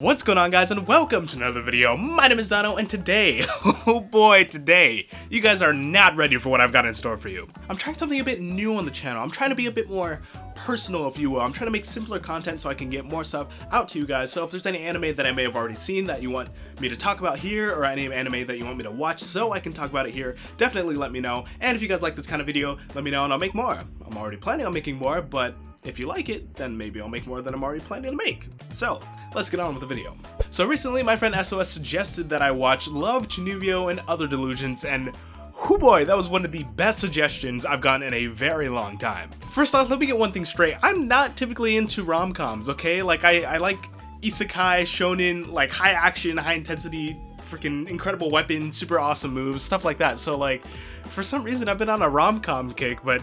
What's going on, guys, and welcome to another video. My name is Dono, and today, oh boy, today, you guys are not ready for what I've got in store for you. I'm trying something a bit new on the channel. I'm trying to be a bit more personal, if you will. I'm trying to make simpler content so I can get more stuff out to you guys. So if there's any anime that I may have already seen that you want me to talk about here, or any anime that you want me to watch so I can talk about it here, definitely let me know. And if you guys like this kind of video, let me know and I'll make more. I'm already planning on making more, but if you like it, then maybe I'll make more than I'm already planning to make. So, let's get on with the video. So recently, my friend SOS suggested that I watch Love, Chuunibyou, and Other Delusions, and whoo boy, that was one of the best suggestions I've gotten in a very long time. First off, let me get one thing straight. I'm not typically into rom-coms, okay? Like, I like isekai, shonen, like high action, high intensity, freaking incredible weapons, super awesome moves, stuff like that. So like, for some reason I've been on a rom-com kick, but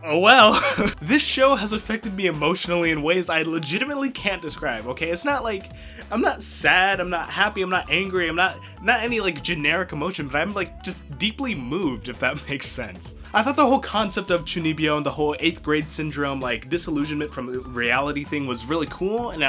oh well. This show has affected me emotionally in ways I legitimately can't describe, okay? It's not like, I'm not sad, I'm not happy, I'm not angry, I'm not any like generic emotion, but I'm like just deeply moved, if that makes sense. I thought the whole concept of Chuunibyou and the whole 8th grade syndrome, like disillusionment from the reality thing was really cool, and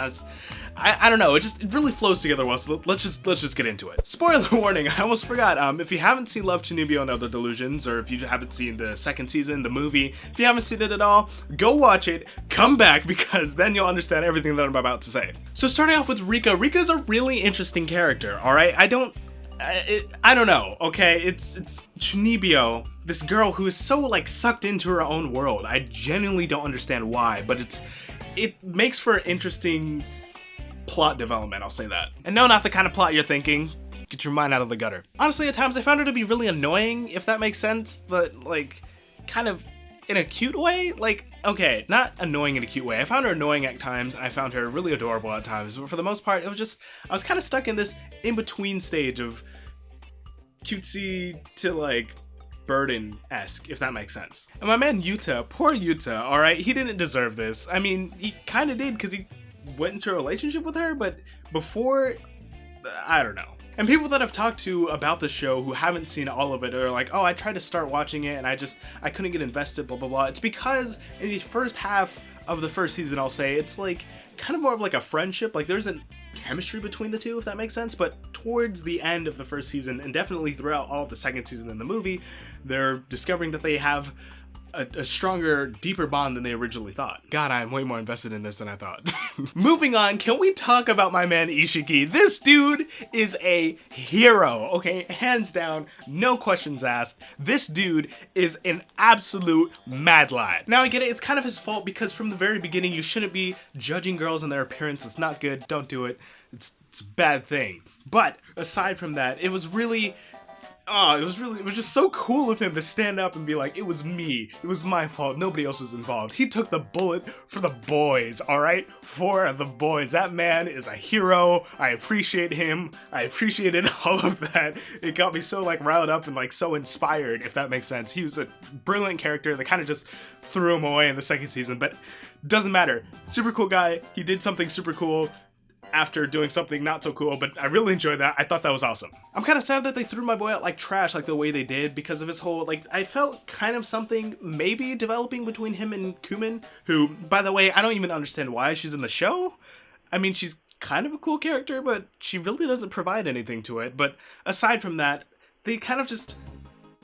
I don't know, it really flows together well, so let's just get into it. Spoiler warning, I almost forgot, if you haven't seen Love, Chuunibyou, and Other Delusions, or if you haven't seen the second season, the movie, if you haven't seen it at all, go watch it, come back, because then you'll understand everything that I'm about to say. So starting off with Rikka, Rikka's a really interesting character, alright? I don't know, okay? It's Chuunibyou, this girl who is so like sucked into her own world. I genuinely don't understand why, but it makes for interesting plot development, I'll say that. And no, not the kind of plot you're thinking. Get your mind out of the gutter. Honestly, at times I found her to be really annoying, if that makes sense, but like, kind of in a cute way? Like, okay, not annoying in a cute way. I found her annoying at times, and I found her really adorable at times, but for the most part, it was just, I was kind of stuck in this in-between stage of cutesy to like burden-esque, if that makes sense. And my man Yuta, poor Yuta, alright, he didn't deserve this. I mean, he kind of did, because he went into a relationship with her, but before, I don't know. And people that I've talked to about the show who haven't seen all of it are like, oh, I tried to start watching it and I couldn't get invested, blah, blah, blah. It's because in the first half of the first season, I'll say, it's like kind of more of like a friendship. Like there's a chemistry between the two, if that makes sense. But towards the end of the first season, and definitely throughout all of the second season in the movie, they're discovering that they have a stronger, deeper bond than they originally thought. God, I am way more invested in this than I thought. Moving on, can we talk about my man Ishiki? This dude is a hero, okay? Hands down, no questions asked. This dude is an absolute mad lad. Now I get it, it's kind of his fault because from the very beginning you shouldn't be judging girls on their appearance. It's not good, don't do it. It's a bad thing. But aside from that, it was it was just so cool of him to stand up and be like, it was me, it was my fault, nobody else was involved. He took the bullet for the boys, alright? For the boys. That man is a hero. I appreciate him. I appreciated all of that. It got me so like riled up and like so inspired, if that makes sense. He was a brilliant character. They kind of just threw him away in the second season, but doesn't matter. Super cool guy. He did something super cool after doing something not so cool, but I really enjoyed that. I thought that was awesome. I'm kind of sad that they threw my boy out like trash, like the way they did, because of his whole, like, I felt kind of something maybe developing between him and Kumin, who, by the way, I don't even understand why she's in the show. I mean, she's kind of a cool character, but she really doesn't provide anything to it. But aside from that, they kind of just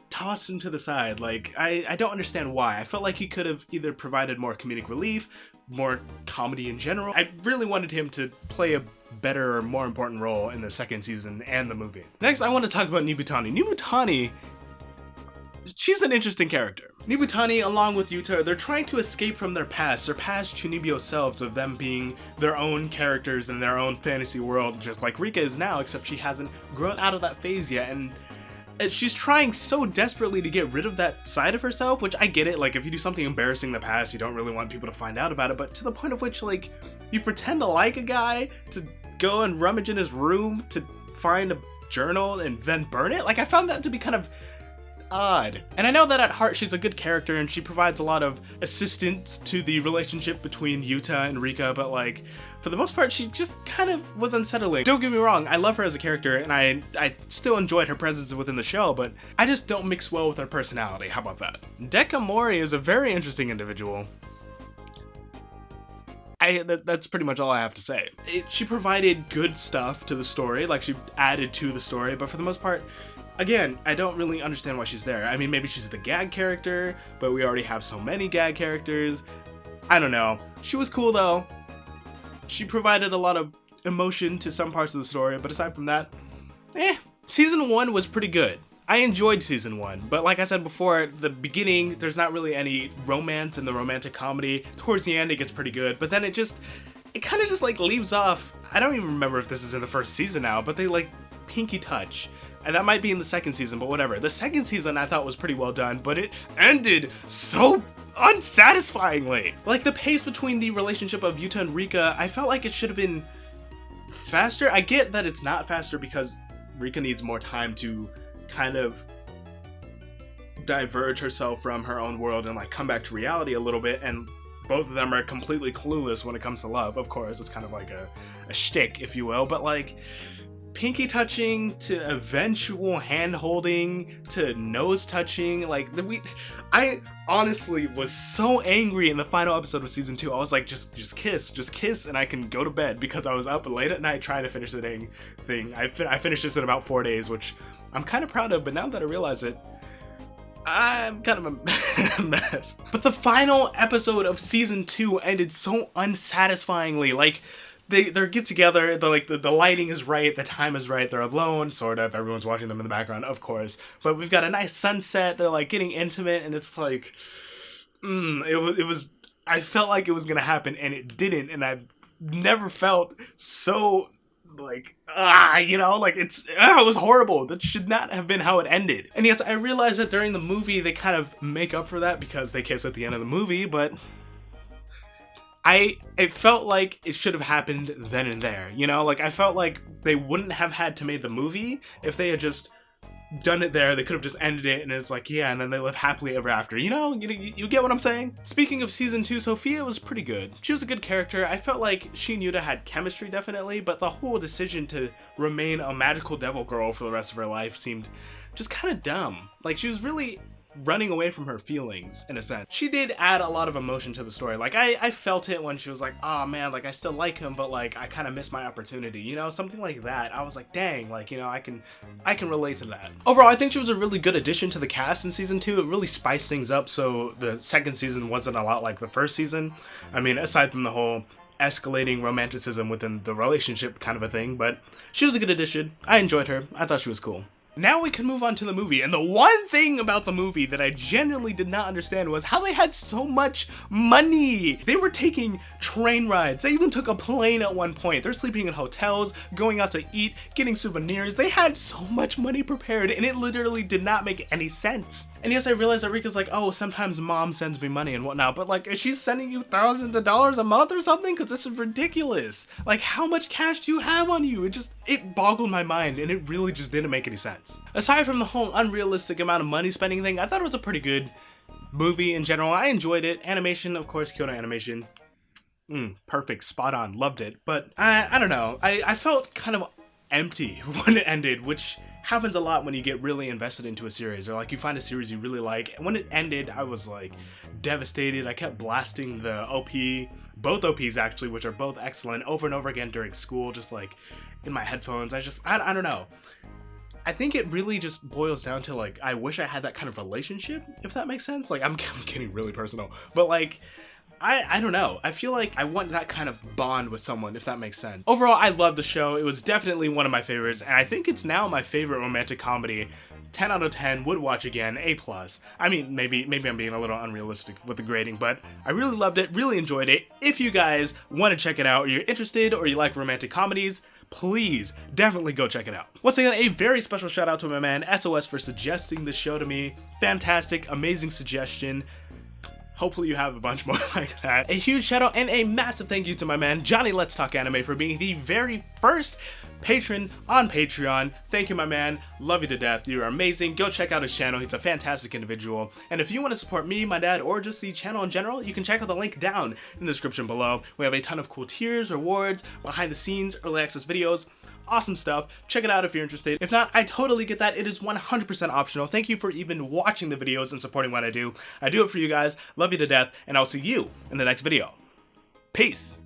tossed him to the side. Like, I don't understand why. I felt like he could have either provided more comedic relief, more comedy in general. I really wanted him to play a better or more important role in the second season and the movie. Next, I want to talk about Nibutani. Nibutani, she's an interesting character. Nibutani, along with Yuta, they're trying to escape from their past Chuunibyou selves of them being their own characters in their own fantasy world, just like Rikka is now, except she hasn't grown out of that phase yet, and she's trying so desperately to get rid of that side of herself, which I get it, like if you do something embarrassing in the past, you don't really want people to find out about it, but to the point of which like you pretend to like a guy to go and rummage in his room to find a journal and then burn it? Like I found that to be kind of odd. And I know that at heart she's a good character and she provides a lot of assistance to the relationship between Yuta and Rikka, but like for the most part she just kind of was unsettling. Don't get me wrong, I love her as a character and I still enjoyed her presence within the show, but I just don't mix well with her personality. How about that? Dekamori is a very interesting individual. That's pretty much all I have to say. She provided good stuff to the story, like she added to the story, but for the most part, again, I don't really understand why she's there. I mean, maybe she's the gag character, but we already have so many gag characters. I don't know. She was cool though. She provided a lot of emotion to some parts of the story, but aside from that, Season 1 was pretty good. I enjoyed Season 1, but like I said before, the beginning, there's not really any romance in the romantic comedy. Towards the end, it gets pretty good, but then it kind of just like leaves off. I don't even remember if this is in the first season now, but they like pinky touch. And that might be in the second season, but whatever. The second season I thought was pretty well done, but it ended so unsatisfyingly. Like the pace between the relationship of Yuta and Rikka, I felt like it should have been faster. I get that it's not faster because Rikka needs more time to kind of diverge herself from her own world and like come back to reality a little bit, and both of them are completely clueless when it comes to love. Of course, it's kind of like a shtick, if you will, but like pinky touching to eventual hand holding to nose touching, like I honestly was so angry in the final episode of season 2. I was like, just kiss and I can go to bed, because I was up late at night trying to finish the dang thing. I finished this in about 4 days, which I'm kind of proud of, but now that I realize it, I'm kind of a mess. But the final episode of season 2 ended so unsatisfyingly. Like they get together, the lighting is right, the time is right, they're alone, sort of, everyone's watching them in the background, of course, but we've got a nice sunset, they're like getting intimate, and it's like, it was, I felt like it was gonna happen, and it didn't, and I've never felt so, like, you know, like it was horrible. That should not have been how it ended. And yes, I realize that during the movie, they kind of make up for that because they kiss at the end of the movie, but it felt like it should have happened then and there, you know? Like, I felt like they wouldn't have had to make the movie if they had just done it there. They could have just ended it, and it's like, yeah, and then they live happily ever after, you know? You get what I'm saying? Speaking of season 2, Sophia was pretty good. She was a good character. I felt like she and Yuta had chemistry, definitely, but the whole decision to remain a magical devil girl for the rest of her life seemed just kind of dumb. Like, she was really running away from her feelings, in a sense. She did add a lot of emotion to the story. Like, I felt it when she was like, oh man, like, I still like him, but like, I kind of missed my opportunity, you know? Something like that. I was like, dang, like, you know, I can relate to that. Overall, I think she was a really good addition to the cast in season 2. It really spiced things up, so the second season wasn't a lot like the first season. I mean, aside from the whole escalating romanticism within the relationship kind of a thing, but she was a good addition. I enjoyed her. I thought she was cool. Now we can move on to the movie, and the one thing about the movie that I genuinely did not understand was how they had so much money. They were taking train rides. They even took a plane at one point. They're sleeping in hotels, going out to eat, getting souvenirs. They had so much money prepared, and it literally did not make any sense. And yes, I realized that Rikka's like, oh, sometimes mom sends me money and whatnot, but like, is she sending you thousands of dollars a month or something? Because this is ridiculous. Like, how much cash do you have on you? It boggled my mind, and it really just didn't make any sense. Aside from the whole unrealistic amount of money spending thing, I thought it was a pretty good movie in general. I enjoyed it. Animation, of course, Kyoto Animation. Perfect, spot on, loved it. But I don't know, I felt kind of empty when it ended, which happens a lot when you get really invested into a series, or like you find a series you really like, and when it ended, I was like devastated. I kept blasting the OP, both OPs actually, which are both excellent, over and over again during school, just like in my headphones. I don't know. I think it really just boils down to like, I wish I had that kind of relationship, if that makes sense. Like, I'm getting really personal, but like, I don't know. I feel like I want that kind of bond with someone, if that makes sense. Overall, I love the show. It was definitely one of my favorites, and I think it's now my favorite romantic comedy. 10 out of 10, would watch again, A+. I mean, maybe I'm being a little unrealistic with the grading, but I really loved it, really enjoyed it. If you guys want to check it out, or you're interested, or you like romantic comedies, please definitely go check it out. Once again, a very special shout out to my man SOS for suggesting this show to me. Fantastic, amazing suggestion. Hopefully you have a bunch more like that. A huge shout out and a massive thank you to my man Johnny Let's Talk Anime for being the very first patron on Patreon. Thank you, my man. Love you to death. You're amazing. Go check out his channel. He's a fantastic individual. And if you want to support me, my dad, or just the channel in general, you can check out the link down in the description below. We have a ton of cool tiers, rewards, behind the scenes, early access videos. Awesome stuff. Check it out if you're interested. If not, I totally get that. It is 100% optional. Thank you for even watching the videos and supporting what I do. I do it for you guys. Love you to death, and I'll see you in the next video. Peace!